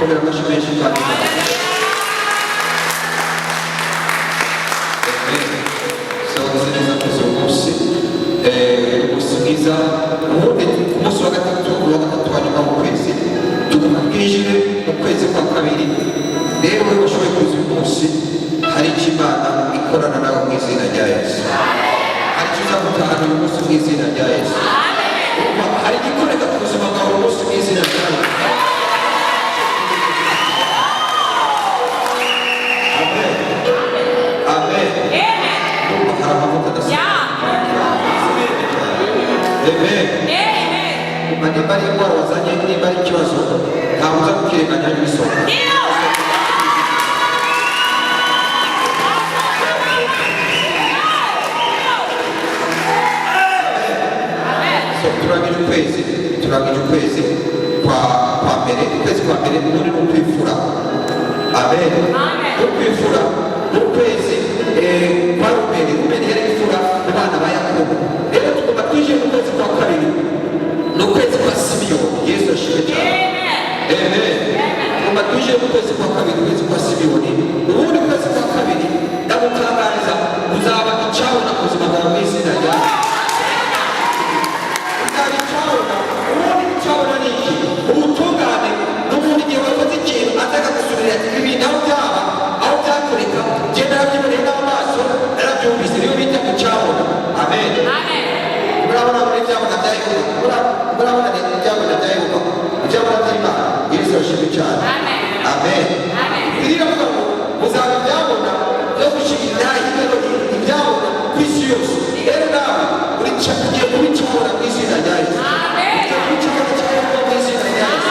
komera amashyi menshi kandi sawa neza kuzo munsi umunsi mwiza ubundi ku munsi wa gatatu wa nyuma w'ukwezi tugumubwije mu kwezi kwa kabiri rero wowe washoboye kuza uyu munsi hari icyo Imana ikorana nawe mu izina rya Yesu hari icyo uzamutahana uyu munsi mu izina rya Yesu hari igikoreka ku buzima bwawe uyu munsi mu izina rya Yesu. Niba ari indwara wazanye niba ari ikibazo ntabwo uza kukirenganya n'ibisonga turangije ukwezi kwa mbere ukwezi kwa mbere muri n'ukwifura amen n'ukwifura n'ukwezi kwa Rubeni yari ifura mu bana ba Yakobo rero tugomba twinjiye mu kwezi kwa kabiri n'ukwezi kwa Simiyoni Yesu ashimwe cyane amen tugomba twinjiye mu kwezi kwa kabiri ukwezi kwa Simiyoni ubundi kwezi kwa kabiri ndamutangariza uzaba icyabona ku buzima bwawe mu izina rya uzaba icyabona ubundi icyabona ni iki ubutungane n'ubundi igihe wakoze ikintu ataka gusubirira ibintu aho byaba aho byakoreka genda yabyiboneye n'amaso yarabyumvise niyo bita icyabona amen murabona muri ibyabona bya Yehova murabona ibyabona bya Yehova ibyabona by'Imana Yesu ashimwe cyane amen biravuga ngo muzaba ibyabona byo gushikira ibintu ibyabona ku isi yose rero nawe ugiye kuba icyabona mu izina rya Yesu ugiye kuba icyabona cya Yehova mu izina rya Yesu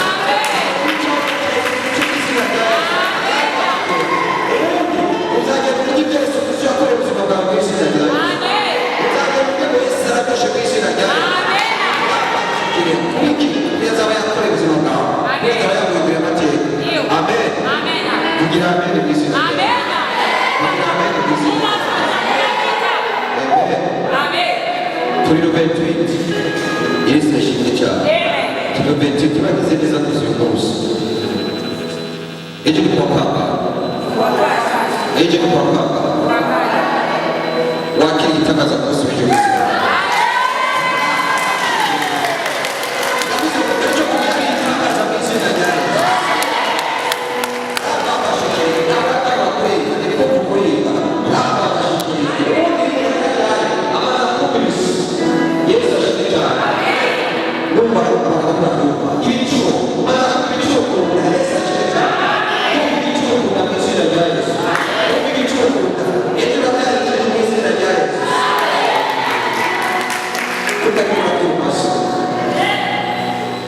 uzagera kuri ibyo Yesu Kristo yakoreye ubuzima bwawe mu izina rya Yesu uzagera kuri ibyo Yesu arafashe mu izina rya Yesu iki yazaba yakoreye ubuzima bwawe yazaba yaguhindurira amateka amen kugira amen mu izina rya Yesu kugira amen mu izina turi Rubeni Yesu yashimye cyane turi Rubeni turagize neza kuzi uyu munsi ejo ni kuwa kangahe ejo ni kuwa kangahe wakira igitangaza ku munsi w'ejo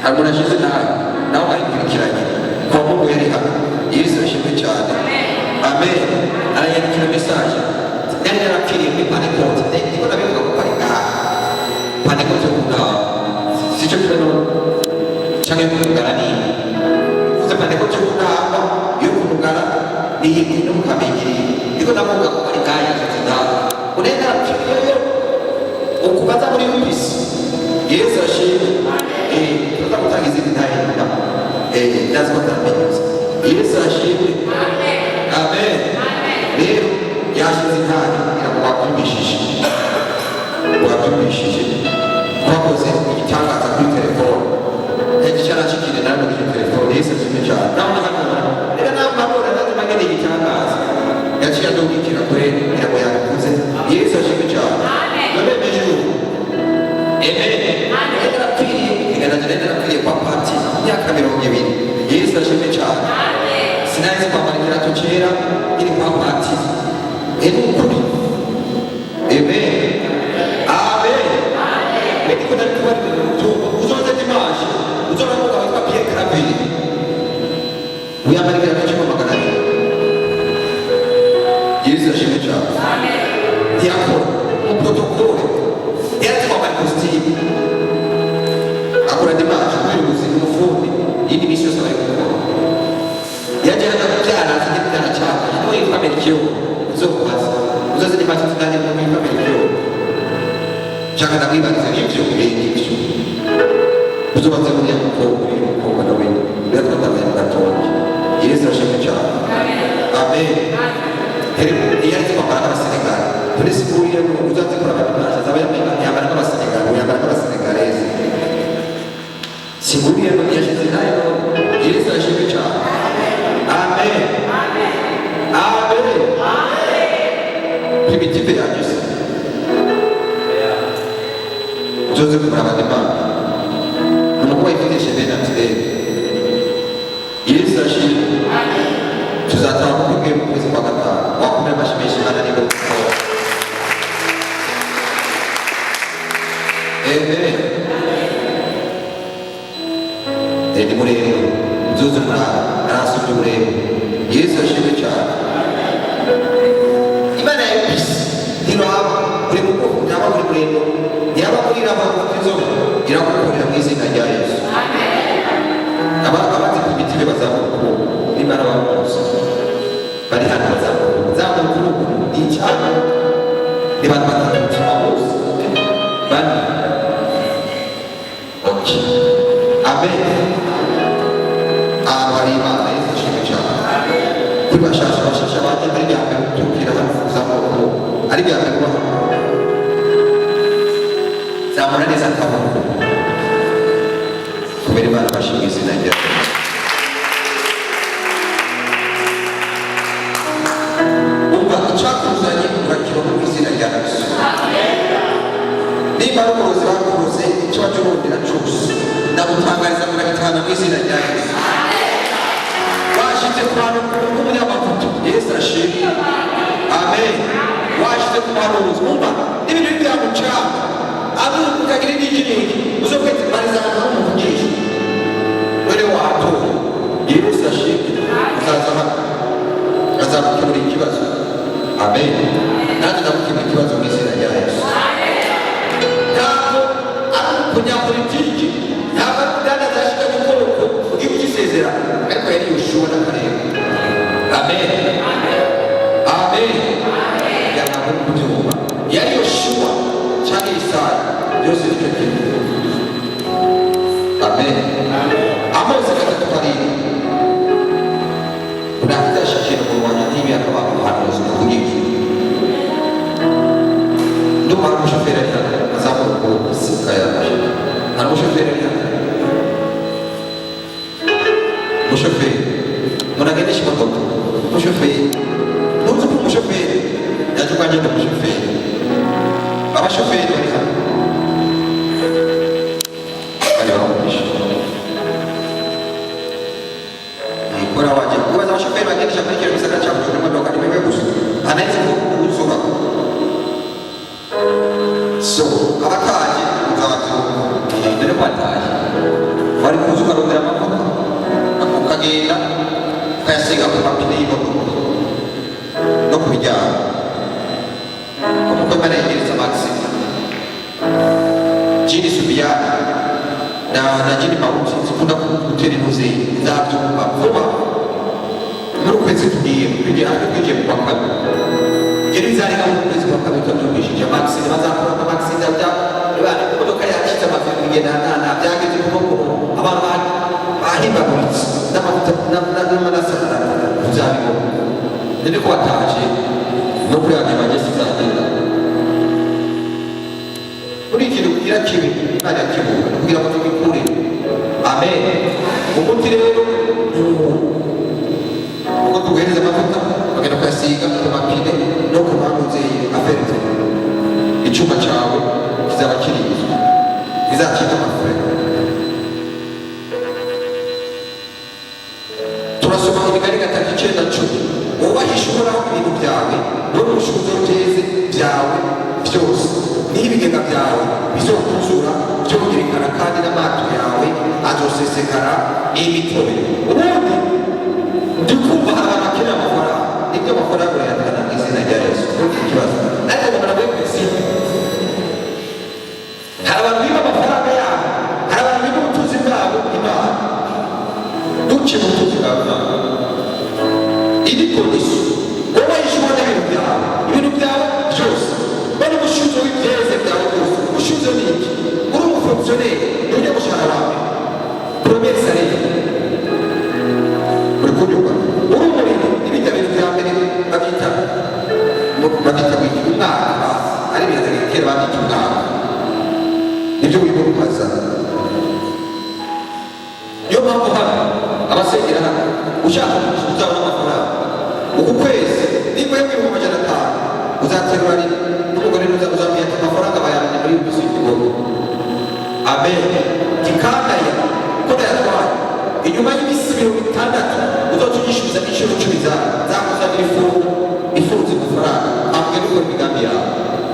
harimo nashize nawe ayikurikiranye kwa Mungu yari hano Yesu ashimwe cyane amen arayandikira message nari narapfiriye muri Pentecote ndiko nabivuga ko ari Pentecote sicyo kintu cyangwa kungana ni uze Pentecote kungana yo kungana ni ibintu mukamenya ndiko navuga ko ari gaya zida urenda rapfiriye ukubaza muri ubisi Yesu ashimwe tutakutangiza ibitaye lazima tutamenyeza Yesu ashimwe amen rero yashize intani wabyumvishije twakoze igitangaza kuri telefone yagicara kikiri nawe kuri telefone Yesu ashimwe cyane nawe rero nawe mabura nazimagene igitangaza yaciye adubikira kure ngo yakuze Yesu ashimwe cyane none mejo amen narapfiriye kwa Pati imyaka 20 Yesu ashimwe cyane sinahise kwambara ikirato cyera iri kwa Pati ukuri amen ariko nari kubarira uzoze dimanche uzora ngo witwa Pierre Claver uyamarira agaciro magana Yesu ashimwe cyane yakora mu protokole yari kwambara costume akora dimanche umuyobozi n'umufundi yindi misi yose bari gukora yajyaga kubyara zigitana cyane nawe yitwa Melchior uzokubaza uzoze dimanche tugane mu yitwa Melchior cyangwa ndabwibariza n'ibyo n'ibyo uzobaze muri ya mukobwa nawe rero twatanganye gatoya yesu ashimwe cyane amen iyo ari kwambara nk'abasenegali turi siguriye ngo uzaze kuraba imanza zaba yambara nk'abasenegali yambara nk'abasenegalezi siguriye ngo yashyize nayo yesu ashimwe cyane amen amen primitive yanjye se uzoze kuraba imana nuko wayifiteshe bene ati yesu ashimwe tuzataha mu kwibwe mu kwezi kwa gatanu wakomera amashimisha imana niba gukora ni muremure uzoze muraba arasubye uburemure yesu ashimwe cyane imana ya bisi ntiraba uri mu bwoko ntaba uri muremure ntiyaba muri raba inzoga iragukorera mu izina rya yesu abazi ku bitire bazamura ukuboko n'imana bamuzi bari hano bazamura ukuboko ni icyapa ni bantu batatu umutima wose bane oke amen ahantu hari imana yesu ashimwe cyane kuri bashasha bajya ari bya mbere tubwira hano kuzamura ukuboko ari bya mbere ubaho zamura neza akaboko kubera imana bashimwe izina rya umva icyakuzanye urakibona mu izina rya yesu nimba ari umurozi bakuroze icyo wacurundira cyose ndagutangariza muragitahana mu izina rya yesu washyize ku bantu nk'umunyamavuta yesu ashimwe amen washyize ku bahanuzi umva n'ibintu byamucanga abo ukagira n'ikirenge uzo kwete bariza abantu bamuvugisha none watora yesu ashimwe uzaza hano azagukemura ikibazo amen nanjye ndagukemura ikibazo mu izina rya yesu ntabwo ari umunyapolitiki ntabwo ari udanda azashika mu kuboko ugiye ukisezera ariko yari yoshuwa n'akarere amen amen yanaho kubyumva yari yoshuwa cyangwa Isaya byose nicyo kintu amen Amosi 3:7 unahitaji kuona timu kama hapo kujiki ndio maana mshoferi sababu kwa sika ya na mshoferi mnagendesha mtoto mshoferi ndio mshoferi ndio ndio mshoferi baba shoferi Kuna waje kuweza washoferi wakiendesha kwenye kile kisaka cha mtu kama ndoka nimegusa anaweza kuzuka so abataje mutawazo ndio kwataje wali kuzuka rondera mafuta akagenda kayasiga ku mapine y'imodoka no kubijyana como ko bana yigiriza maxi jini subiyana na jini mauti zikunda kutera intuze zabyumva vuba muri ukwezi tugiye kugira twije kwa kabiri yari bizarika mu kwezi kwa kabiri tubyumvishije maxi bazakora ko maxi ndabya bana imodoka yacitse amafiri kugenda na byageze ku mukuru abantu bahimbaguritse n'amavuta n'amaraso uzabibona none ko bataje no kuri andi magesi zagenda kuri ikintu kugira kibi imana yakibuka kugira ngo tugikure amen umuti rero uko tuguhereza amavuta bagenda kuyasiga ku mapine no ku mpamvu zeye aferite icyuma cyawe kizaba kirinzwe bizacika amafure turasoma imigani 3:9 wubahisha uhoraho ibintu byawe no n'ubushobozi buteze byawe byose n'ibigega byawe bizokuzura byongerekana kandi n'amato yawe azosesekara imitobe ubundi ndikumva abantu bakeneye amafaranga nibyo amafaranga urayatana mu izina rya yesu ntugire ikibazo ariko mubona muri kwezi hari abantu biba amafaranga yabo hari abantu biba ubutunzi bwabo imana duce mu butunzi bwawe imana iri kondisiyo wowe yishobora ibintu byawe byose bari gushyuza w'ibyeze byawe byose ushyuze n'iki uri umufonksiyoneri ntujya gushaka wawe poromesi areba uri kunyurwa ibyo bintu bya mbere babyita umwaka ari ibintu kera babita umwaka nibyo wiga kubaza. Niyo mpamvu hano abasengera hano ushaka kuzabona amafaranga uku kwezi niba yo ibihumbi 500 uzaterura n'umugore uzamubwira ati amafaranga bayaranye muri uyu musingi wowe. Amen. Kikandaya ko yatwaye inyuma y'iminsi 60 uzotugishiriza inshuro 10 zakuzanira ifunze amafaranga amwe n'uko imigambi yawe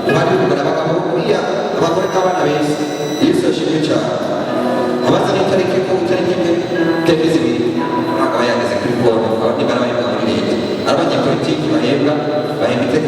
ubari kugura abagabo kuriya abagore n'abana beza. Yesu yashimye cyane. Abazana itariki ko itariki imwe zibiri bakaba yageze kuri konti niba bari muri leta ari abanyapolitiki bahembwa itegeko